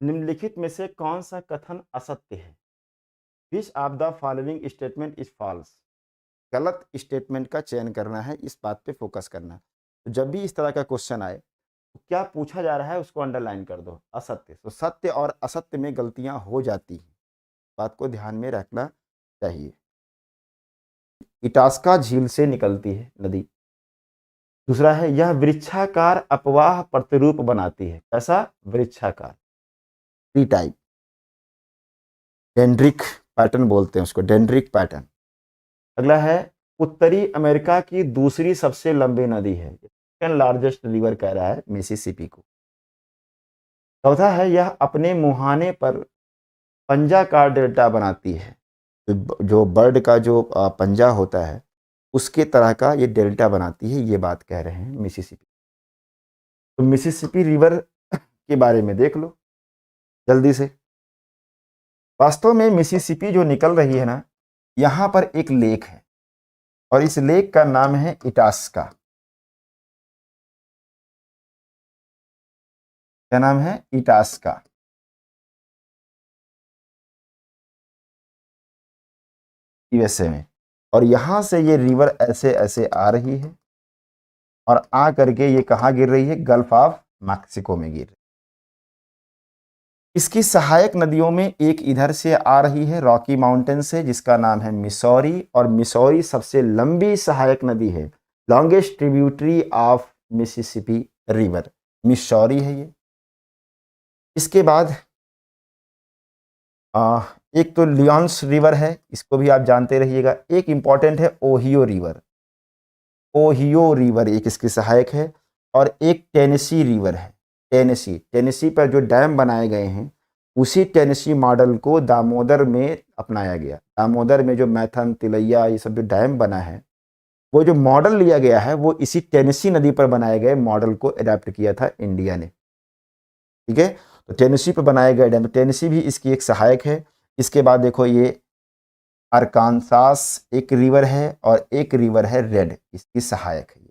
निम्नलिखित में से कौन सा कथन असत्य है? Which of the following statement is false? गलत स्टेटमेंट का चयन करना है, इस बात पे फोकस करना है। तो जब भी इस तरह का क्वेश्चन आए तो क्या पूछा जा रहा है उसको अंडरलाइन कर दो, असत्य। तो सत्य और असत्य में गलतियां हो जाती हैं, बात को ध्यान में रखना चाहिए। इटास्का झील से निकलती है नदी। दूसरा है यह वृक्षाकार अपवाह प्रतिरूप बनाती है। कैसा? वृक्षाकार, ट्री टाइप, डेंड्रिक पैटर्न बोलते हैं उसको, डेंड्रिक पैटर्न। अगला है उत्तरी अमेरिका की दूसरी सबसे लंबी नदी है, सेकंड लार्जेस्ट रिवर कह रहा है मिसिसिपी को। चौथा है यह अपने मुहाने पर पंजाकार डेल्टा बनाती है। जो बर्ड का जो पंजा होता है उसके तरह का ये डेल्टा बनाती है, ये बात कह रहे हैं मिसिसिपी। तो मिसिसिपी रिवर के बारे में देख लो जल्दी से। वास्तव में मिसिसिपी जो निकल रही है ना, यहाँ पर एक लेक है और इस लेक का नाम है इटास्का। क्या नाम है? इटास्का। यूएसए में। और यहां से ये रिवर ऐसे ऐसे आ रही है और आ करके ये कहाँ गिर रही है? गल्फ ऑफ मैक्सिको में गिर रही है। इसकी सहायक नदियों में एक इधर से आ रही है रॉकी माउंटेन से, जिसका नाम है मिसौरी, और मिसौरी सबसे लंबी सहायक नदी है, longest tributary of Mississippi river, Missouri है ये। इसके बाद एक तो लियोन्स रिवर है, इसको भी आप जानते रहिएगा। एक इंपॉर्टेंट है ओहियो रिवर, ओहियो रिवर एक इसकी सहायक है। और एक टेनेसी रिवर है, टेनेसी पर जो डैम बनाए गए हैं उसी टेनेसी मॉडल को दामोदर में अपनाया गया। दामोदर में जो मैथन, तिलैया, ये सब जो डैम बना है, वो जो मॉडल लिया गया है वो इसी टेनेसी नदी पर बनाए गए मॉडल को अडेप्ट किया था इंडिया ने। ठीक है, तो टेनेसी पर बनाए गए डैम, टेनेसी भी इसकी एक सहायक है। इसके बाद देखो ये अरकानसास एक रिवर है और एक रिवर है रेड, इसकी सहायक है।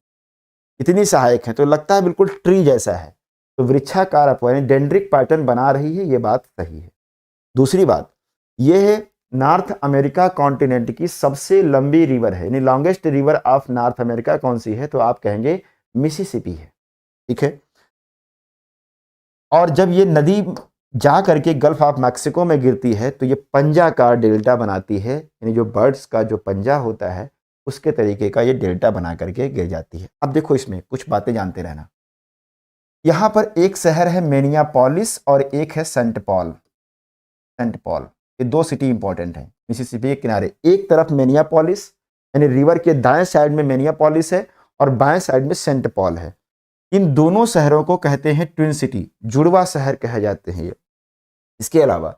इतनी सहायक है तो लगता है बिल्कुल ट्री जैसा है, तो वृक्षाकार अपवाह डेंड्रिक पैटर्न बना रही है, ये बात सही है। दूसरी बात ये है नॉर्थ अमेरिका कॉन्टिनेंट की सबसे लंबी रिवर है, यानी longest river of north America कौन सी है? तो आप कहेंगे मिसिसिपी है। ठीक है, और जब ये नदी जा करके गल्फ ऑफ मैक्सिको में गिरती है तो ये पंजाकार डेल्टा बनाती है, यानी जो बर्ड्स का जो पंजा होता है उसके तरीके का ये डेल्टा बना करके गिर जाती है। अब देखो इसमें कुछ बातें जानते रहना। यहाँ पर एक शहर है मिनियापोलिस और एक है सेंट पॉल। सेंट पॉल, ये दो सिटी इंपॉर्टेंट है मिसिसिपी के किनारे। एक तरफ मिनियापोलिस यानी रिवर के दाएं साइड में मिनियापोलिस है और बाएं साइड में सेंट पॉल है। इन दोनों शहरों को कहते हैं ट्विन सिटी, जुड़वा शहर कहे जाते हैं ये। इसके अलावा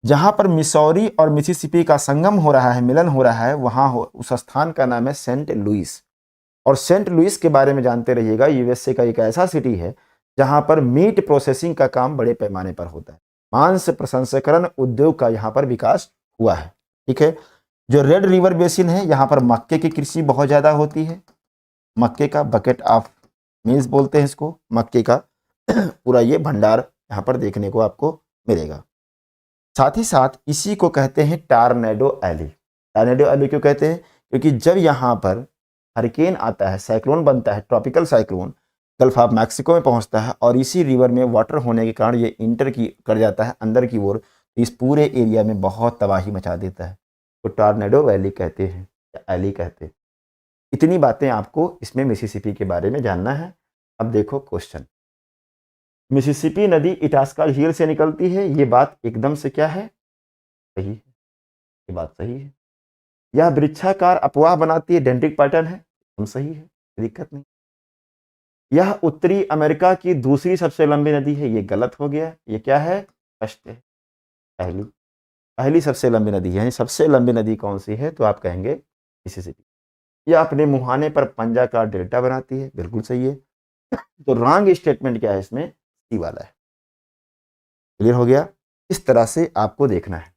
जहां पर मिसौरी और मिसिसिपी का संगम हो रहा है, मिलन हो रहा है, उस स्थान का नाम है सेंट लुइस। और सेंट लुइस के बारे में जानते रहिएगा, यूएसए का एक ऐसा सिटी है जहां पर मीट प्रोसेसिंग का काम बड़े पैमाने पर होता है, मांस प्रसंस्करण उद्योग का यहाँ पर विकास हुआ है। ठीक है, जो रेड रिवर बेसिन है यहाँ पर मक्के की कृषि बहुत ज़्यादा होती है। मक्के का बकेट ऑफ मील्स बोलते हैं इसको, मक्के का पूरा ये भंडार यहाँ पर देखने को आपको मिलेगा। साथ ही साथ इसी को कहते हैं टॉर्नेडो एली। टॉर्नेडो एली क्यों कहते हैं? क्योंकि जब यहाँ पर हरिकेन आता है, साइक्लोन बनता है, tropical cyclone gulf of Mexico में पहुंचता है और इसी रिवर में वाटर होने के कारण ये इंटर की कर जाता है अंदर की ओर, तो इस पूरे एरिया में बहुत तबाही मचा देता है। तो टॉर्नेडो वैली कहते हैं या एली कहते हैं। इतनी बातें आपको इसमें मिसिसिपी के बारे में जानना है। अब देखो क्वेश्चन, मिसिसिपी नदी इटास्का झील से निकलती है, ये बात एकदम से क्या है? सही है, ये बात सही है। यह वृक्षाकार अपवाह बनाती है, डेंड्रिक पैटर्न है, एकदम सही है, दिक्कत नहीं। यह उत्तरी अमेरिका की दूसरी सबसे लंबी नदी है, ये गलत हो गया। ये क्या है? फर्स्ट है, पहली सबसे लंबी नदी है। यानी सबसे लंबी नदी कौन सी है? तो आप कहेंगे मिसिसिपी। यह अपने मुहाने पर पंजा का डेल्टा बनाती है, बिल्कुल सही है। तो रॉन्ग स्टेटमेंट क्या है इसमें? सी वाला है। क्लियर हो गया? इस तरह से आपको देखना है।